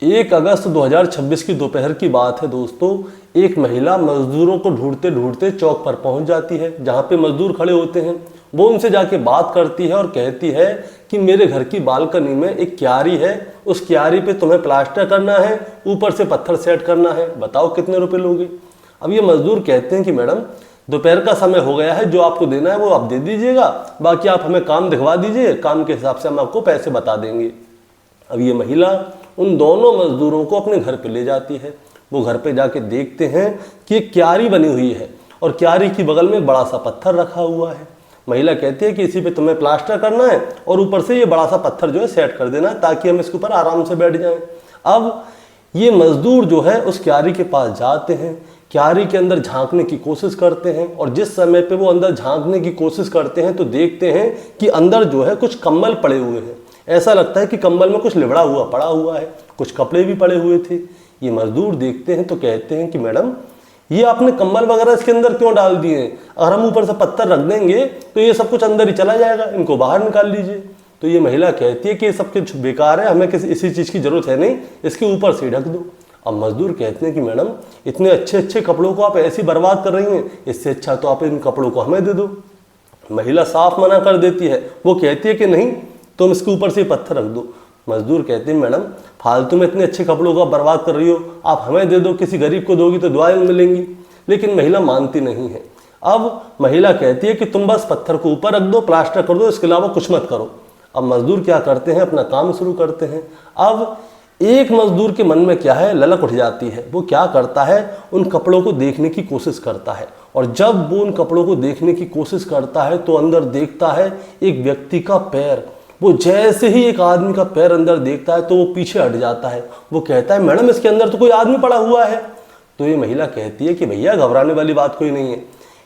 1 अगस्त 2026 की दोपहर की बात है दोस्तों। एक महिला मजदूरों को ढूंढते ढूंढते चौक पर पहुंच जाती है जहां पे मजदूर खड़े होते हैं। वो उनसे जाके बात करती है और कहती है कि मेरे घर की बालकनी में एक क्यारी है, उस क्यारी पे तुम्हें प्लास्टर करना है, ऊपर से पत्थर सेट करना है, बताओ कितने रुपए लोगे। अब ये मजदूर कहते हैं कि मैडम दोपहर का समय हो गया है, जो आपको देना है वो आप दे दीजिएगा, बाकी आप हमें काम दिखवा दीजिए, काम के हिसाब से हम आपको पैसे बता देंगे। अब ये महिला उन दोनों मजदूरों को अपने घर पे ले जाती है। वो घर पे जाके देखते हैं कि एक क्यारी बनी हुई है और क्यारी की बगल में एक बड़ा सा पत्थर रखा हुआ है। महिला कहती है कि इसी पे तुम्हें प्लास्टर करना है और ऊपर से ये बड़ा सा पत्थर जो है सेट कर देना ताकि हम इसके ऊपर आराम से बैठ जाएं। अब ये मजदूर जो है उस क्यारी के पास जाते हैं, क्यारी के अंदर झांकने की कोशिश करते हैं और जिस समय पे वो अंदर झांकने की कोशिश करते हैं तो देखते हैं कि अंदर जो है कुछ कंबल पड़े हुए हैं। ऐसा लगता है कि कंबल में कुछ लिबड़ा हुआ पड़ा हुआ है, कुछ कपड़े भी पड़े हुए थे। ये मजदूर देखते हैं तो कहते हैं कि मैडम ये आपने कंबल वगैरह इसके अंदर क्यों डाल दिए हैं? अगर हम ऊपर से पत्थर रख देंगे तो ये सब कुछ अंदर ही चला जाएगा, इनको बाहर निकाल लीजिए। तो ये महिला कहती है कि ये सब कुछ बेकार है, हमें इसी चीज़ की जरूरत है नहीं, इसके ऊपर से ढक दो। अब मजदूर कहते हैं कि मैडम इतने अच्छे अच्छे कपड़ों को आप ऐसी बर्बाद कर रही हैं, इससे अच्छा तो आप इन कपड़ों को हमें दे दो। महिला साफ मना कर देती है। वो कहती है कि नहीं, तुम इसके ऊपर से पत्थर रख दो। मजदूर कहते हैं मैडम फालतू में इतने अच्छे कपड़ों को बर्बाद कर रही हो, आप हमें दे दो, किसी गरीब को दोगी तो दुआएं मिलेंगी। लेकिन महिला मानती नहीं है। अब महिला कहती है कि तुम बस पत्थर को ऊपर रख दो, प्लास्टर कर दो, इसके अलावा कुछ मत करो। अब मजदूर क्या करते हैं, अपना काम शुरू करते हैं। अब एक मजदूर के मन में क्या है, ललक उठ जाती है। वो क्या करता है, उन कपड़ों को देखने की कोशिश करता है और जब वो उन कपड़ों को देखने की कोशिश करता है तो अंदर देखता है एक व्यक्ति का पैर। वो जैसे ही एक आदमी का पैर अंदर देखता है तो वो पीछे हट जाता है। वो कहता है मैडम इसके अंदर तो कोई आदमी पड़ा हुआ है। तो ये महिला कहती है कि भैया घबराने वाली बात कोई नहीं है,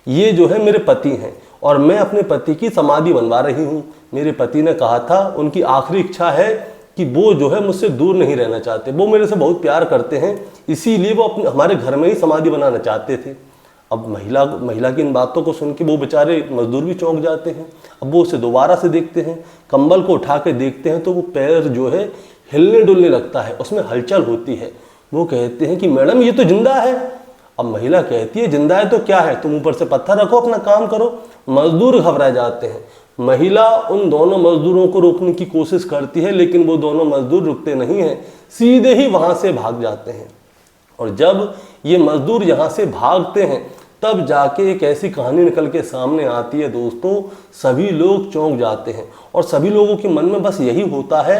ये जो है मेरे पति हैं और मैं अपने पति की समाधि बनवा रही हूँ। मेरे पति ने कहा था, उनकी आखिरी इच्छा है कि वो जो है मुझसे दूर नहीं रहना चाहते, वो मेरे से बहुत प्यार करते हैं, इसीलिए वो अपने हमारे घर में ही समाधि बनाना चाहते थे। अब महिला की इन बातों को सुन के वो बेचारे मजदूर भी चौंक जाते हैं। अब वो उसे दोबारा से देखते हैं, कंबल को उठा के देखते हैं तो वो पैर जो है हिलने डुलने लगता है, उसमें हलचल होती है। वो कहते हैं कि मैडम ये तो जिंदा है। अब महिला कहती है जिंदा है तो क्या है, तुम ऊपर से पत्थर रखो, अपना काम करो। मजदूर घबरा जाते हैं। महिला उन दोनों मजदूरों को रोकने की कोशिश करती है लेकिन वो दोनों मजदूर रुकते नहीं हैं, सीधे ही वहां से भाग जाते हैं। और जब ये मजदूर यहाँ से भागते हैं तब जाके एक ऐसी कहानी निकल के सामने आती है दोस्तों। सभी लोग चौंक जाते हैं और सभी लोगों के मन में बस यही होता है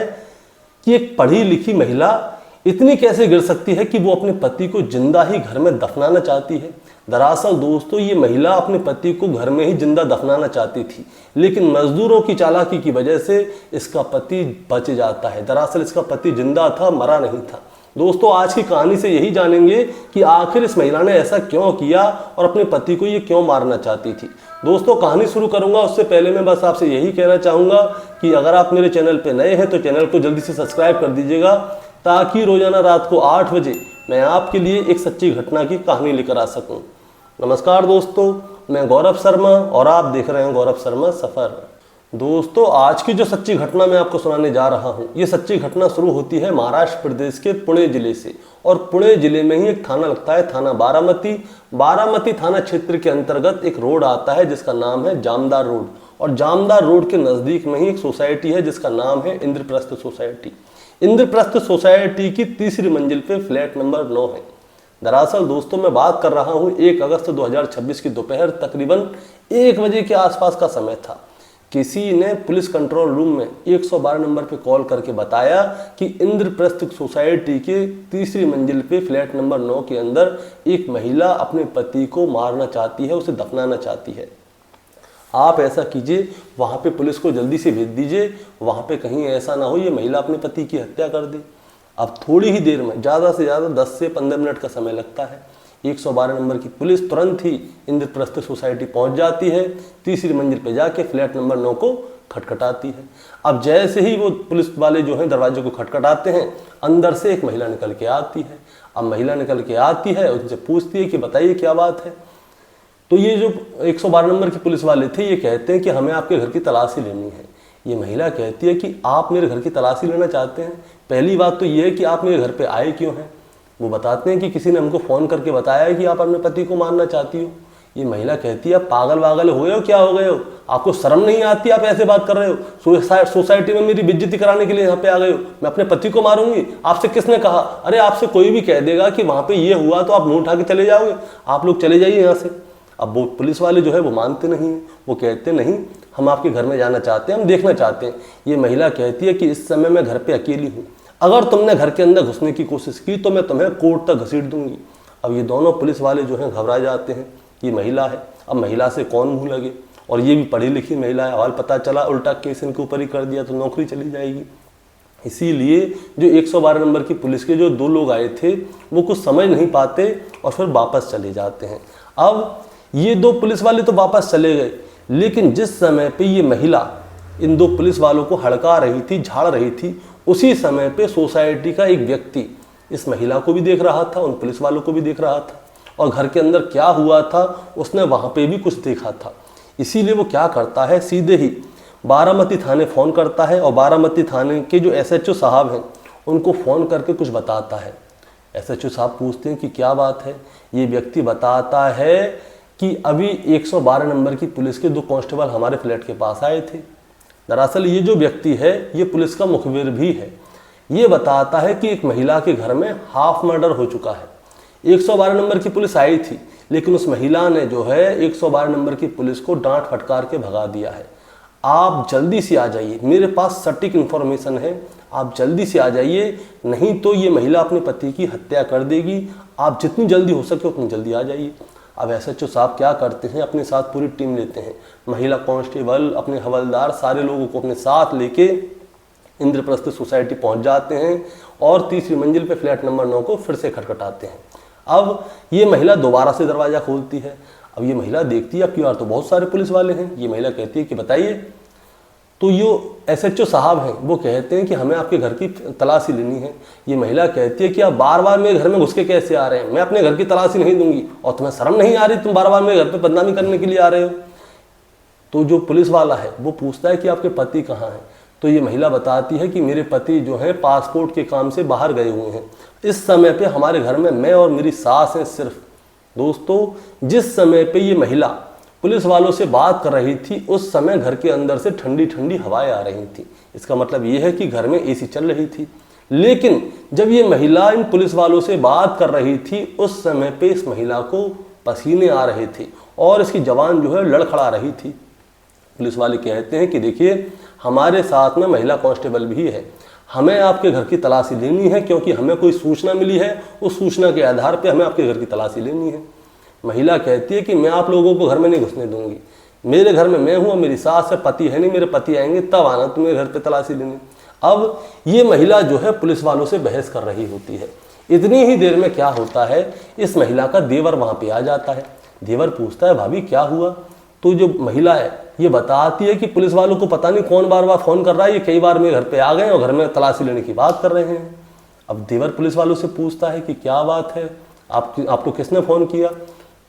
कि एक पढ़ी लिखी महिला इतनी कैसे गिर सकती है कि वो अपने पति को जिंदा ही घर में दफनाना चाहती है। दरअसल दोस्तों ये महिला अपने पति को घर में ही जिंदा दफनाना चाहती थी, लेकिन मजदूरों की चालाकी की वजह से इसका पति बच जाता है। दरअसल इसका पति जिंदा था, मरा नहीं था। दोस्तों आज की कहानी से यही जानेंगे कि आखिर इस महिला ने ऐसा क्यों किया और अपने पति को ये क्यों मारना चाहती थी। दोस्तों कहानी शुरू करूंगा उससे पहले मैं बस आपसे यही कहना चाहूँगा कि अगर आप मेरे चैनल पे नए हैं तो चैनल को जल्दी से सब्सक्राइब कर दीजिएगा ताकि रोजाना रात को 8 बजे मैं आपके लिए एक सच्ची घटना की कहानी लेकर आ सकूं। नमस्कार दोस्तों, मैं गौरव शर्मा और आप देख रहे हैं गौरव शर्मा सफ़र। दोस्तों आज की जो सच्ची घटना मैं आपको सुनाने जा रहा हूं, ये सच्ची घटना शुरू होती है महाराष्ट्र प्रदेश के पुणे जिले से और पुणे जिले में ही एक थाना लगता है, थाना बारामती। बारामती थाना क्षेत्र के अंतर्गत एक रोड आता है जिसका नाम है जामदार रोड और जामदार रोड के नज़दीक में ही एक सोसाइटी है जिसका नाम है इंद्रप्रस्थ सोसाइटी। इंद्रप्रस्थ सोसाइटी की तीसरी मंजिल पे फ्लैट नंबर 9 है। दरअसल दोस्तों मैं बात कर रहा हूँ 1 अगस्त 2026 की दोपहर तकरीबन 1 बजे के आसपास का समय था। किसी ने पुलिस कंट्रोल रूम में 112 नंबर पे कॉल करके बताया कि इंद्रप्रस्थ सोसाइटी के तीसरी मंजिल पे फ्लैट नंबर 9 के अंदर एक महिला अपने पति को मारना चाहती है, उसे दफनाना चाहती है। आप ऐसा कीजिए, वहाँ पे पुलिस को जल्दी से भेज दीजिए, वहाँ पे कहीं ऐसा ना हो ये महिला अपने पति की हत्या कर दे। अब थोड़ी ही देर में, ज़्यादा से ज़्यादा 10 से 15 मिनट का समय लगता है। 112 नंबर की पुलिस तुरंत ही इंद्रप्रस्थ सोसाइटी पहुंच जाती है, तीसरी मंजिल पे जाके फ्लैट नंबर 9 को खटखटाती है। अब जैसे ही वो पुलिस वाले जो हैं दरवाजे को खटखटाते हैं, अंदर से एक महिला निकल के आती है। अब महिला निकल के आती है, उनसे पूछती है कि बताइए क्या बात है। तो ये जो 112 नंबर के पुलिस वाले थे ये कहते हैं कि हमें आपके घर की तलाशी लेनी है। ये महिला कहती है कि आप मेरे घर की तलाशी लेना चाहते हैं, पहली बात तो ये है कि आप मेरे घर पे आए क्यों हैं। वो बताते हैं कि किसी ने हमको फ़ोन करके बताया है कि आप अपने पति को मारना चाहती हो। ये महिला कहती है, आप पागल वागल हो गए हो, क्या हो गए हो, आपको शर्म नहीं आती, आप ऐसे बात कर रहे हो, सोसाइटी में मेरी बेइज्जती कराने के लिए यहाँ पे आ गए हो, मैं अपने पति को मारूंगी, आपसे किसने कहा। अरे आपसे कोई भी कह देगा कि वहाँ पे ये हुआ तो आप मुंह उठा के चले जाओगे, आप लोग चले जाइए यहाँ से। अब वो पुलिस वाले जो है वो मानते नहीं हैं, वो कहते नहीं हम आपके घर में जाना चाहते हैं, हम देखना चाहते हैं। ये महिला कहती है कि इस समय मैं घर पे अकेली हूँ, अगर तुमने घर के अंदर घुसने की कोशिश की तो मैं तुम्हें कोर्ट तक घसीट दूंगी। अब ये दोनों पुलिस वाले जो हैं घबरा जाते हैं, ये महिला है, अब महिला से कौन मुँह लगे, और ये भी पढ़ी लिखी महिला है, हाल पता चला उल्टा केस इनके ऊपर ही कर दिया तो नौकरी चली जाएगी। इसीलिए जो 112 नंबर की पुलिस के जो 2 लोग आए थे वो कुछ समझ नहीं पाते और फिर वापस चले जाते हैं। अब ये 2 पुलिस वाले तो वापस चले गए, लेकिन जिस समय पे ये महिला इन 2 पुलिस वालों को हड़का रही थी, झाड़ रही थी, उसी समय पे सोसाइटी का एक व्यक्ति इस महिला को भी देख रहा था, उन पुलिस वालों को भी देख रहा था, और घर के अंदर क्या हुआ था उसने वहाँ पे भी कुछ देखा था। इसीलिए वो क्या करता है, सीधे ही बारामती थाने फ़ोन करता है और बारामती थाने के जो SHO साहब हैं उनको फ़ोन करके कुछ बताता है। SHO साहब पूछते हैं कि क्या बात है। ये व्यक्ति बताता है कि अभी 112 नंबर की पुलिस के 2 कांस्टेबल हमारे फ्लैट के पास आए थे। दरअसल ये जो व्यक्ति है ये पुलिस का मुखबिर भी है। ये बताता है कि एक महिला के घर में हाफ मर्डर हो चुका है। 112 नंबर की पुलिस आई थी, लेकिन उस महिला ने जो है 112 नंबर की पुलिस को डांट फटकार के भगा दिया है। आप जल्दी से आ जाइए, मेरे पास सटीक इन्फॉर्मेशन है, आप जल्दी से आ जाइए, नहीं तो ये महिला अपने पति की हत्या कर देगी। आप जितनी जल्दी हो सके उतनी जल्दी आ जाइए। अब SHO साहब क्या करते हैं, अपने साथ पूरी टीम लेते हैं, महिला कांस्टेबल, अपने हवलदार, सारे लोगों को अपने साथ लेके इंद्रप्रस्थ सोसाइटी पहुंच जाते हैं और 3री मंजिल पे फ्लैट नंबर 9 को फिर से खटखटाते हैं। अब ये महिला दोबारा से दरवाज़ा खोलती है। अब ये महिला देखती है अब यार तो बहुत सारे पुलिस वाले हैं। ये महिला कहती है कि बताइए। तो ये SHO साहब हैं वो कहते हैं कि हमें आपके घर की तलाशी लेनी है। ये महिला कहती है कि आप बार बार मेरे घर में घुस के कैसे आ रहे हैं, मैं अपने घर की तलाशी नहीं दूंगी, और तुम्हें शर्म नहीं आ रही, तुम बार बार मेरे घर पे बदनामी करने के लिए आ रहे हो। तो जो पुलिस वाला है वो पूछता है कि आपके पति कहाँ हैं। तो ये महिला बताती है कि मेरे पति जो है पासपोर्ट के काम से बाहर गए हुए हैं, इस समय पे हमारे घर में मैं और मेरी सास हैं सिर्फ। दोस्तों जिस समय पे ये महिला पुलिस वालों से बात कर रही थी उस समय घर के अंदर से ठंडी ठंडी हवाएं आ रही थी। इसका मतलब ये है कि घर में AC चल रही थी। लेकिन जब ये महिला इन पुलिस वालों से बात कर रही थी उस समय पे इस महिला को पसीने आ रहे थे और इसकी जवान जो है लड़खड़ा रही थी। पुलिस वाले कहते हैं कि देखिए हमारे साथ में महिला कांस्टेबल भी है, हमें आपके घर की तलाशी लेनी है क्योंकि हमें कोई सूचना मिली है, उस सूचना के आधार पे हमें आपके घर की तलाशी लेनी है। महिला कहती है कि मैं आप लोगों को घर में नहीं घुसने दूंगी, मेरे घर में मैं हूँ, मेरी सास है, पति है नहीं, मेरे पति आएंगे तब आना तुम्हें घर पे तलाशी लेनी। अब ये महिला जो है पुलिस वालों से बहस कर रही होती है। इतनी ही देर में क्या होता है, इस महिला का देवर वहाँ पे आ जाता है। देवर पूछता है भाभी क्या हुआ। तो जो महिला है ये बताती है कि पुलिस वालों को पता नहीं कौन बार बार फ़ोन कर रहा है, ये कई बार मेरे घर पे आ गए और घर में तलाशी लेने की बात कर रहे हैं। अब देवर पुलिस वालों से पूछता है कि क्या बात है, आपको किसने फ़ोन किया।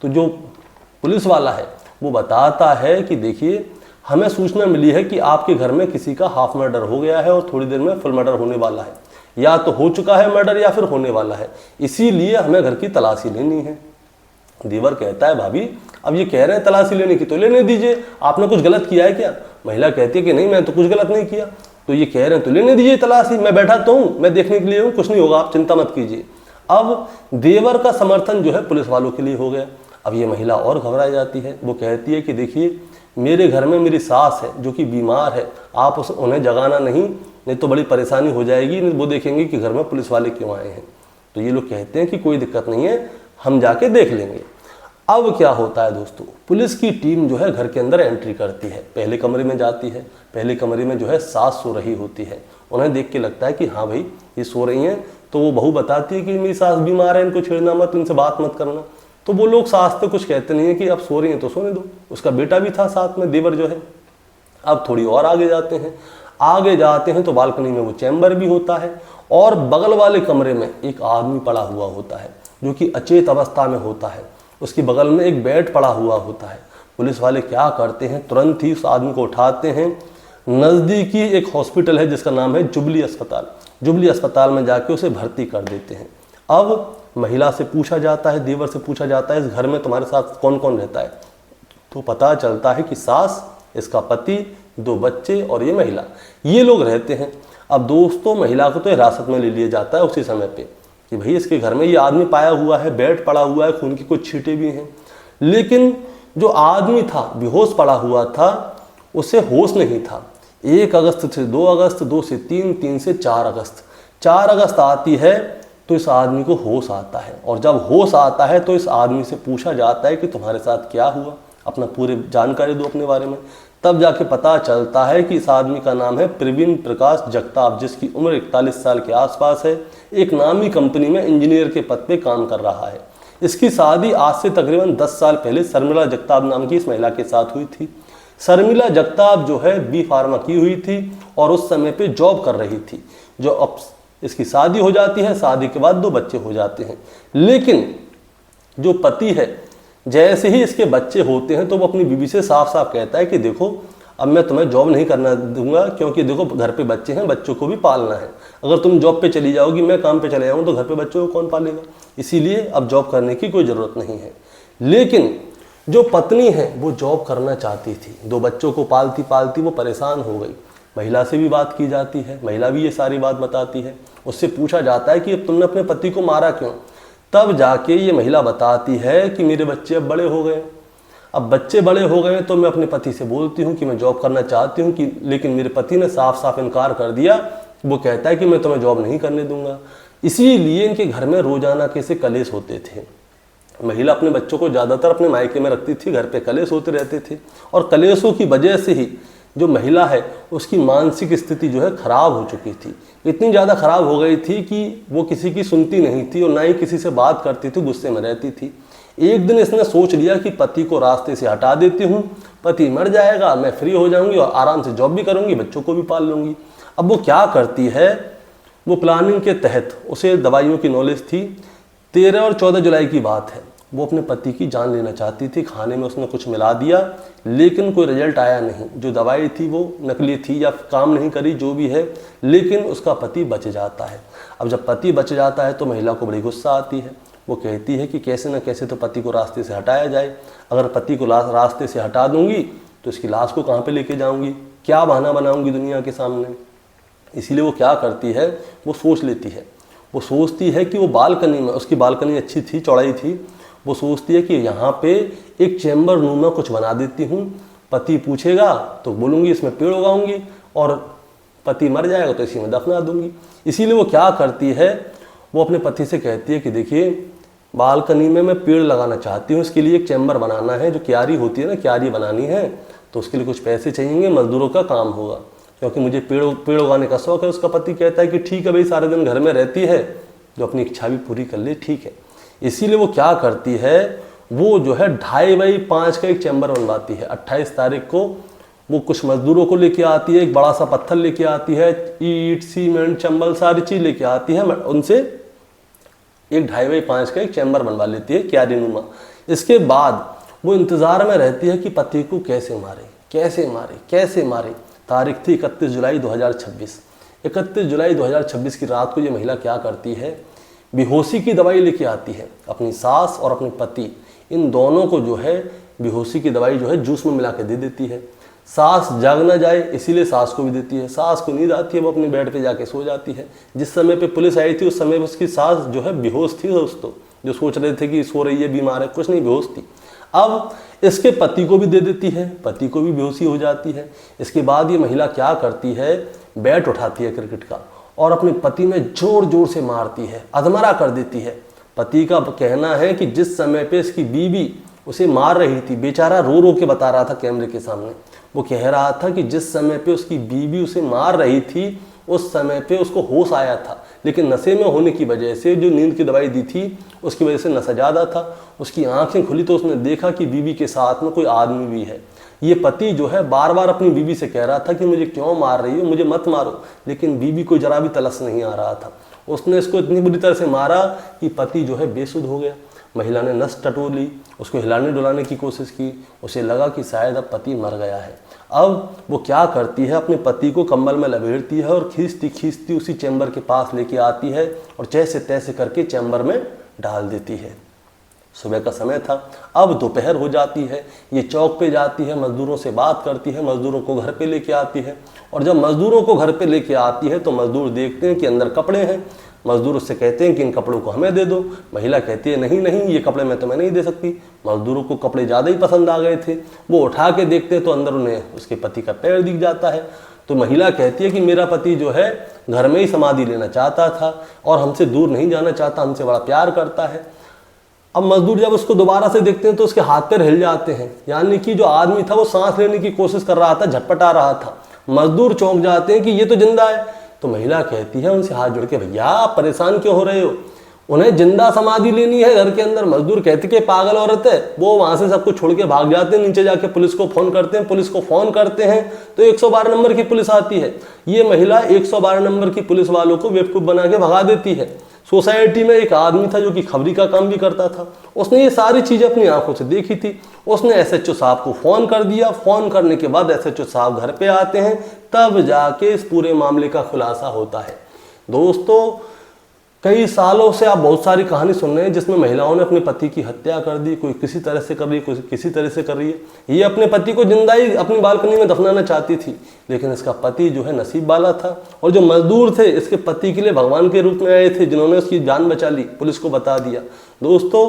तो जो पुलिस वाला है वो बताता है कि देखिए हमें सूचना मिली है कि आपके घर में किसी का हाफ मर्डर हो गया है और थोड़ी देर में फुल मर्डर होने वाला है, या तो हो चुका है मर्डर या फिर होने वाला है, इसीलिए हमें घर की तलाशी लेनी है। देवर कहता है भाभी अब ये कह रहे हैं तलाशी लेने की तो लेने दीजिए, आपने कुछ गलत किया है क्या। महिला कहती है कि नहीं मैं तो कुछ गलत नहीं किया। तो ये कह रहे हैं तो लेने दीजिए तलाशी, मैं बैठा तो हूँ, मैं देखने के लिए हूँ, कुछ नहीं होगा, आप चिंता मत कीजिए। अब देवर का समर्थन जो है पुलिस वालों के लिए हो गया। अब ये महिला और घबरा जाती है, वो कहती है कि देखिए मेरे घर में मेरी सास है जो कि बीमार है, आप उन्हें जगाना नहीं तो बड़ी परेशानी हो जाएगी, वो देखेंगे कि घर में पुलिस वाले क्यों आए हैं। तो ये लोग कहते हैं कि कोई दिक्कत नहीं है, हम जाके देख लेंगे। अब क्या होता है दोस्तों, पुलिस की टीम जो है घर के अंदर एंट्री करती है, पहले कमरे में जाती है। पहले कमरे में जो है सास सो रही होती है, उन्हें देख के लगता है कि हाँ भाई ये सो रही हैं। तो वो बहू बताती है कि मेरी सास बीमार है, इनको छेड़ना मत, इनसे बात मत करना। तो वो लोग सास तो कुछ कहते नहीं है कि अब सो रही हैं तो सोने दो, उसका बेटा भी था साथ में, देवर जो है। अब थोड़ी और आगे जाते हैं तो बालकनी में वो चैम्बर भी होता है और बगल वाले कमरे में एक आदमी पड़ा हुआ होता है जो कि अचेत अवस्था में होता है, उसके बगल में एक बेड पड़ा हुआ होता है। पुलिस वाले क्या करते हैं, तुरंत ही उस आदमी को उठाते हैं, नज़दीकी एक हॉस्पिटल है जिसका नाम है जुबली अस्पताल, जुबली अस्पताल में जाके उसे भर्ती कर देते हैं। अब महिला से पूछा जाता है, देवर से पूछा जाता है, इस घर में तुम्हारे साथ कौन कौन रहता है? तो पता चलता है कि सास, इसका पति, 2 बच्चे और ये महिला, ये लोग रहते हैं। अब दोस्तों महिला को तो हिरासत में ले लिया जाता है उसी समय पे कि भाई इसके घर में ये आदमी पाया हुआ है, बेड पड़ा हुआ है, खून की कुछ छींटे भी हैं। लेकिन जो आदमी था बेहोश पड़ा हुआ था, उसे होश नहीं था। 1 अगस्त से 2 अगस्त, 2 से 3, 3 से 4 अगस्त, 4 अगस्त आती है तो इस आदमी को होश आता है। और जब होश आता है तो इस आदमी से पूछा जाता है कि तुम्हारे साथ क्या हुआ, अपना पूरी जानकारी दो अपने बारे में। तब जाके पता चलता है कि इस आदमी का नाम है प्रवीण प्रकाश जगताप, जिसकी उम्र 41 साल के आसपास है। एक नामी कंपनी में इंजीनियर के पद पे काम कर रहा है। इसकी शादी आज से तकरीबन 10 साल पहले शर्मिला जगताप नाम की इस महिला के साथ हुई थी। शर्मिला जगताप जो है बी फार्मा की हुई थी और उस समय पे जॉब कर रही थी। जो अब इसकी शादी हो जाती है, शादी के बाद 2 बच्चे हो जाते हैं। लेकिन जो पति है, जैसे ही इसके बच्चे होते हैं तो वो अपनी बीवी से साफ साफ कहता है कि देखो अब मैं तुम्हें जॉब नहीं करना दूंगा, क्योंकि देखो घर पे बच्चे हैं, बच्चों को भी पालना है। अगर तुम जॉब पे चली जाओगी, मैं काम पे चले जाऊँ तो घर पे बच्चों को कौन पालेगा, इसीलिए अब जॉब करने की कोई ज़रूरत नहीं है। लेकिन जो पत्नी है वो जॉब करना चाहती थी, 2 बच्चों को पालती पालती वो परेशान हो गई। महिला से भी बात की जाती है, महिला भी ये सारी बात बताती है। उससे पूछा जाता है कि अब तुमने अपने पति को मारा क्यों? तब जाके ये महिला बताती है कि मेरे बच्चे अब बड़े हो गए, अब बच्चे बड़े हो गए तो मैं अपने पति से बोलती हूँ कि मैं जॉब करना चाहती हूँ कि, लेकिन मेरे पति ने साफ साफ इनकार कर दिया। वो कहता है कि मैं तुम्हें जॉब नहीं करने दूंगा। इसीलिए इनके घर में रोजाना कैसे कलेश होते थे। महिला अपने बच्चों को ज़्यादातर अपने मायके में रखती थी, घर पे कलेश होते रहते थे और कलेशों की वजह से ही जो महिला है उसकी मानसिक स्थिति जो है खराब हो चुकी थी। इतनी ज़्यादा खराब हो गई थी कि वो किसी की सुनती नहीं थी और ना ही किसी से बात करती थी, गुस्से में रहती थी। एक दिन इसने सोच लिया कि पति को रास्ते से हटा देती हूँ, पति मर जाएगा, मैं फ्री हो जाऊंगी और आराम से जॉब भी करूंगी, बच्चों को भी पाल लूंगी। अब वो क्या करती है, वो प्लानिंग के तहत, उसे दवाइयों की नॉलेज थी। 13 और 14 जुलाई की बात है, वो अपने पति की जान लेना चाहती थी। खाने में उसने कुछ मिला दिया लेकिन कोई रिजल्ट आया नहीं। जो दवाई थी वो नकली थी या काम नहीं करी, जो भी है, लेकिन उसका पति बच जाता है। अब जब पति बच जाता है तो महिला को बड़ी गुस्सा आती है। वो कहती है कि कैसे न कैसे तो पति को रास्ते से हटाया जाए। अगर पति को रास्ते से हटा दूंगी तो इसकी लाश को कहाँ पे लेके जाऊंगी, क्या बहाना बनाऊंगी दुनिया के सामने। इसीलिए वो क्या करती है, वो सोच लेती है, वो सोचती है कि वो बालकनी में, उसकी बालकनी अच्छी थी, चौड़ाई थी, वो सोचती है कि यहाँ पे एक चैम्बर नुमा कुछ बना देती हूँ। पति पूछेगा तो बोलूँगी इसमें पेड़ उगाऊंगी और पति मर जाएगा तो इसी में दफना दूंगी। इसीलिए वो क्या करती है, वो अपने पति से कहती है कि देखिए बालकनी में मैं पेड़ लगाना चाहती हूँ, इसके लिए एक चैम्बर बनाना है, जो क्यारी होती है ना, क्यारी बनानी है, तो उसके लिए कुछ पैसे चाहिए, मजदूरों का काम होगा, क्योंकि मुझे पेड़ उगाने का शौक है। उसका पति कहता है कि ठीक है भाई, सारे दिन घर में रहती है, जो अपनी इच्छा भी पूरी कर ले, ठीक है। इसीलिए वो क्या करती है, वो जो है 2.5 बाई 5 का एक चैम्बर बनवाती है। 28 तारीख को वो कुछ मजदूरों को लेके आती है, एक बड़ा सा पत्थर लेके आती है, ईंट, सीमेंट, चंबल, सारी चीज़ लेके आती है। उनसे एक 2.5 बाई 5 का एक चैम्बर बनवा लेती है, क्यारी नुमा। इसके बाद वो इंतज़ार में रहती है कि पति को कैसे मारे, कैसे मारे, कैसे मारे। तारीख थी 31 जुलाई 2026। 31 जुलाई 2026 की रात को ये महिला क्या करती है, बेहोशी की दवाई लेके आती है। अपनी सास और अपने पति, इन दोनों को जो है बेहोशी की दवाई जो है जूस में मिला के दे देती है। सास जाग ना जाए इसीलिए सास को भी देती है। सास को नींद आती है, वो अपने बेड पे जाके सो जाती है। जिस समय पे पुलिस आई थी उस समय उसकी सास जो है बेहोश थी। दोस्तों जो सोच रहे थे कि सो रही है, बीमार है, कुछ नहीं, बेहोश थी। अब इसके पति को भी दे देती है, पति को भी बेहोशी हो जाती है। इसके बाद ये महिला क्या करती है, बैट उठाती है क्रिकेट का और अपने पति में जोर जोर से मारती है, अधमरा कर देती है। पति का कहना है कि जिस समय पे इसकी बीवी उसे मार रही थी, बेचारा रो रो के बता रहा था कैमरे के सामने, वो कह रहा था कि जिस समय पे उसकी बीवी उसे मार रही थी उस समय पे उसको होश आया था, लेकिन नशे में होने की वजह से, जो नींद की दवाई दी थी उसकी वजह से नशा ज़्यादा था। उसकी आंखें खुली तो उसने देखा कि बीवी के साथ में कोई आदमी भी है। ये पति जो है बार बार अपनी बीवी से कह रहा था कि मुझे क्यों मार रही हो, मुझे मत मारो, लेकिन बीवी को जरा भी तलस नहीं आ रहा था। उसने इसको इतनी बुरी तरह से मारा कि पति जो है बेसुध हो गया। महिला ने नस टटोली, उसको हिलाने डुलाने की कोशिश की। उसे लगा कि शायद अब पति मर गया है। अब वो क्या करती है, अपने पति को कंबल में लपेटती है और खींचती खींचती उसी चैम्बर के पास लेके आती है और जैसे तैसे करके चैम्बर में डाल देती है। सुबह का समय था, अब दोपहर हो जाती है। ये चौक पे जाती है, मजदूरों से बात करती है, मजदूरों को घर पे लेके आती है। और जब मजदूरों को घर पे लेके आती है तो मजदूर देखते हैं कि अंदर कपड़े हैं। मजदूर उससे कहते हैं कि इन कपड़ों को हमें दे दो। महिला कहती है नहीं नहीं, ये कपड़े मैं तुम्हें नहीं दे सकती। मजदूरों को कपड़े ज़्यादा ही पसंद आ गए थे। वो उठा के देखते हैं तो अंदर उन्हें उसके पति का पैर दिख जाता है। तो महिला कहती है कि मेरा पति जो है घर में ही समाधि लेना चाहता था और हमसे दूर नहीं जाना चाहता, हमसे बड़ा प्यार करता है। अब मजदूर जब उसको दोबारा से देखते हैं तो उसके हाथ पैर हिल जाते हैं, यानी कि जो आदमी था वो सांस लेने की कोशिश कर रहा था, झटपटा रहा था। मजदूर चौंक जाते हैं कि ये तो जिंदा है। तो महिला कहती है उनसे हाथ जोड़ के, भैया आप परेशान क्यों हो रहे हो, उन्हें जिंदा समाधि लेनी है घर के अंदर। मजदूर कहते कि पागल औरत है। वो वहां से सबको छोड़ के भाग जाते हैं, नीचे जाके पुलिस को फोन करते हैं। पुलिस को फोन करते हैं तो 112 नंबर की पुलिस आती है। ये महिला 112 नंबर की पुलिस वालों को बेवकूफ बना के भगा देती है। सोसाइटी में एक आदमी था जो कि खबरी का काम भी करता था, उसने ये सारी चीजें अपनी आंखों से देखी थी। उसने एसएचओ साहब को फोन कर दिया। फोन करने के बाद एसएचओ साहब घर पे आते हैं, तब जाके इस पूरे मामले का खुलासा होता है। दोस्तों, कई सालों से आप बहुत सारी कहानी सुन रहे हैं जिसमें महिलाओं ने अपने पति की हत्या कर दी। कोई किसी तरह से कर रही है, कोई किसी तरह से कर रही है। ये अपने पति को जिंदा ही अपनी बालकनी में दफनाना चाहती थी, लेकिन इसका पति जो है नसीब वाला था। और जो मजदूर थे इसके पति के लिए भगवान के रूप में आए थे, जिन्होंने उसकी जान बचा ली, पुलिस को बता दिया। दोस्तों,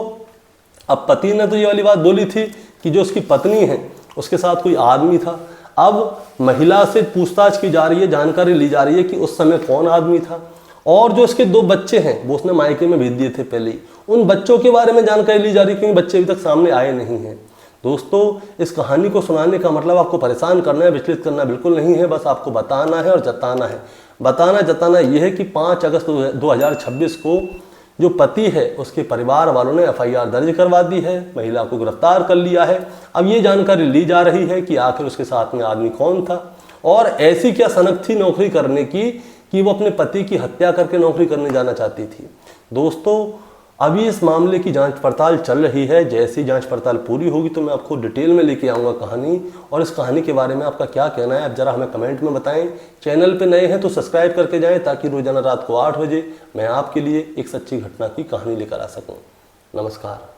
अब पति ने तो ये वाली बात बोली थी कि जो उसकी पत्नी है उसके साथ कोई आदमी था। अब महिला से पूछताछ की जा रही है, जानकारी ली जा रही है कि उस समय कौन आदमी था। और जो उसके 2 बच्चे हैं वो उसने मायके में भेज दिए थे पहले ही, उन बच्चों के बारे में जानकारी ली जा रही है क्योंकि बच्चे अभी तक सामने आए नहीं हैं। दोस्तों, इस कहानी को सुनाने का मतलब आपको परेशान करना है, विचलित करना बिल्कुल नहीं है। बस आपको बताना है और जताना है। बताना जताना यह है कि 5 अगस्त 2026 को जो पति है उसके परिवार वालों ने FIR दर्ज करवा दी है, महिला को गिरफ्तार कर लिया है। अब ये जानकारी ली जा रही है कि आखिर उसके साथ में आदमी कौन था और ऐसी क्या सनक थी नौकरी करने की कि वो अपने पति की हत्या करके नौकरी करने जाना चाहती थी। दोस्तों, अभी इस मामले की जांच पड़ताल चल रही है। जैसी जांच पड़ताल पूरी होगी तो मैं आपको डिटेल में लेके आऊँगा कहानी, और इस कहानी के बारे में आपका क्या कहना है आप ज़रा हमें कमेंट में बताएं। चैनल पे नए हैं तो सब्सक्राइब करके जाएं ताकि रोजाना रात को 8 बजे मैं आपके लिए एक सच्ची घटना की कहानी लेकर आ सकूं। नमस्कार।